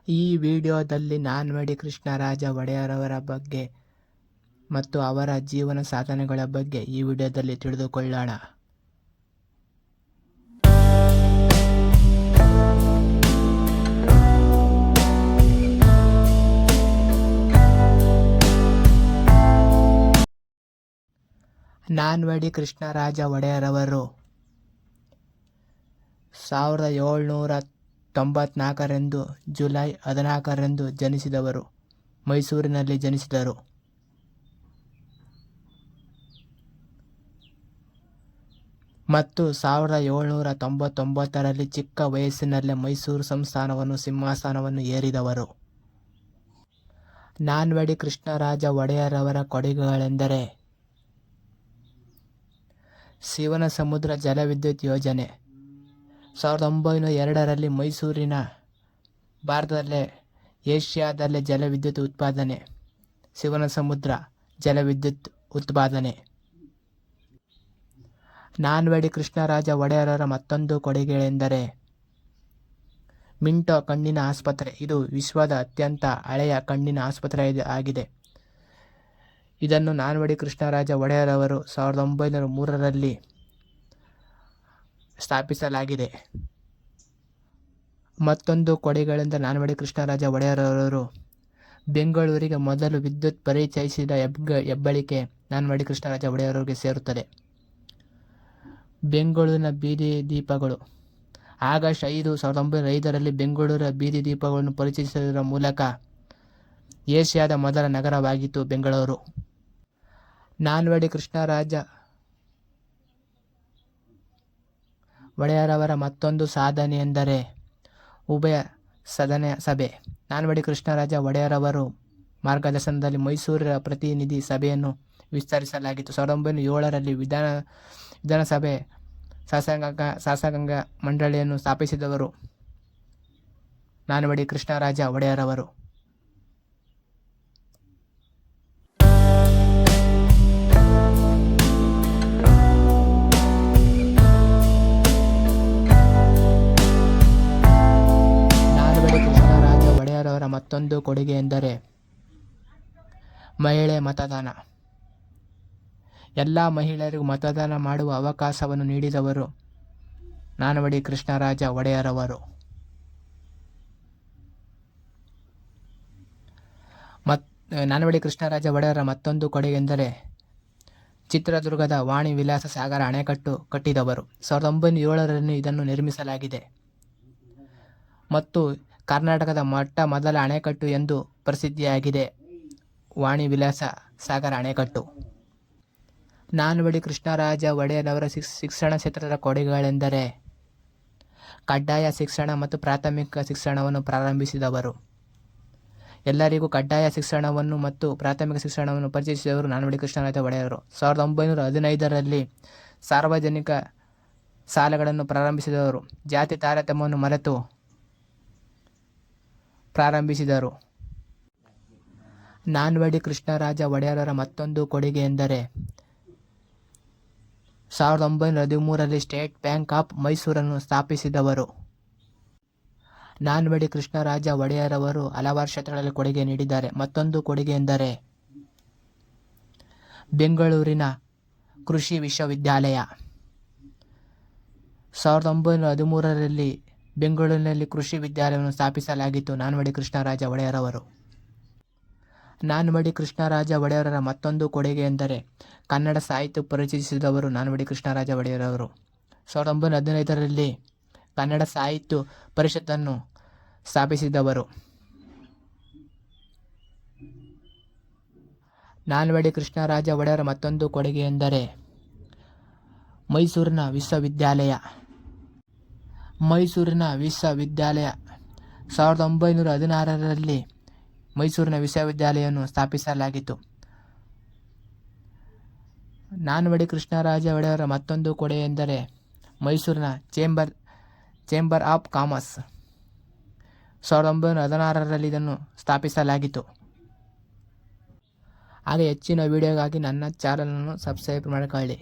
ಈ ವಿಡಿಯೋದಲ್ಲಿ ನಾಲ್ವಡಿ ಕೃಷ್ಣರಾಜ ಒಡೆಯರವರ ಬಗ್ಗೆ ಮತ್ತು ಅವರ ಜೀವನ ಸಾಧನೆಗಳ ಬಗ್ಗೆ ಈ ವಿಡಿಯೋದಲ್ಲಿ ತಿಳಿದುಕೊಳ್ಳೋಣ. ನಾಲ್ವಡಿ ಕೃಷ್ಣರಾಜ ಒಡೆಯರವರು 1794 ಜುಲೈ 14 ಜನಿಸಿದವರು. ಮೈಸೂರಿನಲ್ಲಿ ಜನಿಸಿದರು. ಮತ್ತು 1799 ಚಿಕ್ಕ ವಯಸ್ಸಿನಲ್ಲೇ ಮೈಸೂರು ಸಿಂಹಾಸನವನ್ನು ಏರಿದವರು. ನಾಲ್ವಡಿ ಕೃಷ್ಣರಾಜ ಒಡೆಯರವರ ಕೊಡುಗೆಗಳೆಂದರೆ ಶಿವನಸಮುದ್ರ ಜಲವಿದ್ಯುತ್ ಯೋಜನೆ 1902 ಮೈಸೂರಿನ ಭಾರತದಲ್ಲೇ ಏಷ್ಯಾದಲ್ಲೇ ಜಲವಿದ್ಯುತ್ ಉತ್ಪಾದನೆ, ಶಿವನಸಮುದ್ರ ಜಲವಿದ್ಯುತ್ ಉತ್ಪಾದನೆ. ನಾಲ್ವಡಿ ಕೃಷ್ಣರಾಜ ಒಡೆಯರವರ ಮತ್ತೊಂದು ಕೊಡುಗೆಗಳೆಂದರೆ ಮಿಂಟೋ ಕಣ್ಣಿನ ಆಸ್ಪತ್ರೆ. ಇದು ವಿಶ್ವದ ಅತ್ಯಂತ ಹಳೆಯ ಕಣ್ಣಿನ ಆಸ್ಪತ್ರೆ ಆಗಿದೆ. ಇದನ್ನು ನಾಲ್ವಡಿ ಕೃಷ್ಣರಾಜ ಒಡೆಯರವರು 1903 ಸ್ಥಾಪಿಸಲಾಗಿದೆ. ಮತ್ತೊಂದು ಕೊಡುಗೆಗಳೆಂದರೆ ನಾಲ್ವಡಿ ಕೃಷ್ಣರಾಜ ಒಡೆಯರವರು ಬೆಂಗಳೂರಿಗೆ ಮೊದಲು ವಿದ್ಯುತ್ ಪರಿಚಯಿಸಿದ ಹೆಗ್ಗಳಿಕೆ ನಾಲ್ವಡಿ ಕೃಷ್ಣರಾಜ ಒಡೆಯರವರಿಗೆ ಸೇರುತ್ತದೆ. ಬೆಂಗಳೂರಿನ ಬೀದಿ ದೀಪಗಳು. ಆಗಸ್ಟ್ 5, 1905 ಬೆಂಗಳೂರಿನ ಬೀದಿ ದೀಪಗಳನ್ನು ಪರಿಚಯಿಸುವುದರ ಮೂಲಕ ಏಷ್ಯಾದ ಮೊದಲ ನಗರವಾಗಿತ್ತು ಬೆಂಗಳೂರು. ನಾಲ್ವಡಿ ಕೃಷ್ಣರಾಜ ಒಡೆಯರವರ ಮತ್ತೊಂದು ಸಾಧನೆಯೆಂದರೆ ಉಭಯ ಸದನ ಸಭೆ. ನಾಲ್ವಡಿ ಕೃಷ್ಣರಾಜ ಒಡೆಯರವರು ಮಾರ್ಗದರ್ಶನದಲ್ಲಿ ಮೈಸೂರಿನ ಪ್ರತಿನಿಧಿ ಸಭೆಯನ್ನು ವಿಸ್ತರಿಸಲಾಗಿತ್ತು. 1907 ವಿಧಾನಸಭೆ ಶಾಸಕಾಂಗ ಮಂಡಳಿಯನ್ನು ಸ್ಥಾಪಿಸಿದವರು ನಾಲ್ವಡಿ ಕೃಷ್ಣರಾಜ ಒಡೆಯರವರು. ಮತ್ತೊಂದು ಕೊಡುಗೆ ಎಂದರೆ ಮಹಿಳೆ ಮತದಾನ. ಎಲ್ಲ ಮಹಿಳೆಯರಿಗೂ ಮತದಾನ ಮಾಡುವ ಅವಕಾಶವನ್ನು ನೀಡಿದವರು ನಾಲ್ವಡಿ ಕೃಷ್ಣರಾಜ ಒಡೆಯರವರು. ನಾಲ್ವಡಿ ಕೃಷ್ಣರಾಜ ಒಡೆಯರ ಮತ್ತೊಂದು ಕೊಡುಗೆ ಎಂದರೆ ಚಿತ್ರದುರ್ಗದ ವಾಣಿ ವಿಲಾಸ ಸಾಗರ ಅಣೆಕಟ್ಟು ಕಟ್ಟಿದವರು. 1907 ಇದನ್ನು ನಿರ್ಮಿಸಲಾಗಿದೆ ಮತ್ತು ಕರ್ನಾಟಕದ ಮೊದಲ ಅಣೆಕಟ್ಟು ಎಂದು ಪ್ರಸಿದ್ಧಿಯಾಗಿದೆ ವಾಣಿ ವಿಲಾಸ ಸಾಗರ ಅಣೆಕಟ್ಟು. ನಾಲ್ವಡಿ ಕೃಷ್ಣರಾಜ ಒಡೆಯರವರ ಶಿಕ್ಷಣ ಕ್ಷೇತ್ರದ ಕೊಡುಗೆಗಳೆಂದರೆ ಕಡ್ಡಾಯ ಶಿಕ್ಷಣ ಮತ್ತು ಪ್ರಾಥಮಿಕ ಶಿಕ್ಷಣವನ್ನು ಪ್ರಾರಂಭಿಸಿದವರು. ಎಲ್ಲರಿಗೂ ಕಡ್ಡಾಯ ಶಿಕ್ಷಣವನ್ನು ಮತ್ತು ಪ್ರಾಥಮಿಕ ಶಿಕ್ಷಣವನ್ನು ಪರಿಚಯಿಸಿದವರು ನಾಲ್ವಡಿ ಕೃಷ್ಣರಾಜ ಒಡೆಯರು. 1915 ಸಾರ್ವಜನಿಕ ಶಾಲೆಗಳನ್ನು ಪ್ರಾರಂಭಿಸಿದವರು. ಜಾತಿ ತಾರತಮ್ಯವನ್ನು ಮರೆತು ಪ್ರಾರಂಭಿಸಿದರು. ನಾಲ್ವಡಿ ಕೃಷ್ಣರಾಜ ಒಡೆಯರವರ ಮತ್ತೊಂದು ಕೊಡುಗೆ ಎಂದರೆ 1913 ಸ್ಟೇಟ್ ಬ್ಯಾಂಕ್ ಆಫ್ ಮೈಸೂರನ್ನು ಸ್ಥಾಪಿಸಿದವರು. ನಾಲ್ವಡಿ ಕೃಷ್ಣರಾಜ ಒಡೆಯರವರು ಹಲವಾರು ಕ್ಷೇತ್ರಗಳಲ್ಲಿ ಕೊಡುಗೆ ನೀಡಿದ್ದಾರೆ. ಮತ್ತೊಂದು ಕೊಡುಗೆ ಎಂದರೆ ಬೆಂಗಳೂರಿನ ಕೃಷಿ ವಿಶ್ವವಿದ್ಯಾಲಯ. 1913 ಬೆಂಗಳೂರಿನಲ್ಲಿ ಕೃಷಿ ವಿದ್ಯಾಲಯವನ್ನು ಸ್ಥಾಪಿಸಲಾಗಿತ್ತು ನಾಲ್ವಡಿ ಕೃಷ್ಣರಾಜ ಒಡೆಯರವರು. ನಾಲ್ವಡಿ ಕೃಷ್ಣರಾಜ ಒಡೆಯರವರ ಮತ್ತೊಂದು ಕೊಡುಗೆ ಎಂದರೆ ಕನ್ನಡ ಸಾಹಿತ್ಯ ಪರಿಚಯಿಸಿದವರು ನಾಲ್ವಡಿ ಕೃಷ್ಣರಾಜ ಒಡೆಯರವರು. 1915 ಕನ್ನಡ ಸಾಹಿತ್ಯ ಪರಿಷತ್ತನ್ನು ಸ್ಥಾಪಿಸಿದವರು. ನಾಲ್ವಡಿ ಕೃಷ್ಣರಾಜ ಒಡೆಯರ ಮತ್ತೊಂದು ಕೊಡುಗೆ ಎಂದರೆ ಮೈಸೂರಿನ ವಿಶ್ವವಿದ್ಯಾಲಯ. 1916 ಮೈಸೂರಿನ ವಿಶ್ವವಿದ್ಯಾಲಯವನ್ನು ಸ್ಥಾಪಿಸಲಾಗಿತ್ತು. ನಾಲ್ವಡಿ ಕೃಷ್ಣರಾಜ ಒಡೆಯರ ಮತ್ತೊಂದು ಕೊಡುಗೆ ಎಂದರೆ ಮೈಸೂರಿನ ಚೇಂಬರ್ ಆಫ್ ಕಾಮರ್ಸ್. 1916 ಇದನ್ನು ಸ್ಥಾಪಿಸಲಾಗಿತ್ತು. ಹಾಗೆ ಹೆಚ್ಚಿನ ವಿಡಿಯೋಗಾಗಿ ನನ್ನ ಚಾನಲನ್ನು ಸಬ್ಸ್ಕ್ರೈಬ್ ಮಾಡಿಕೊಳ್ಳಿ.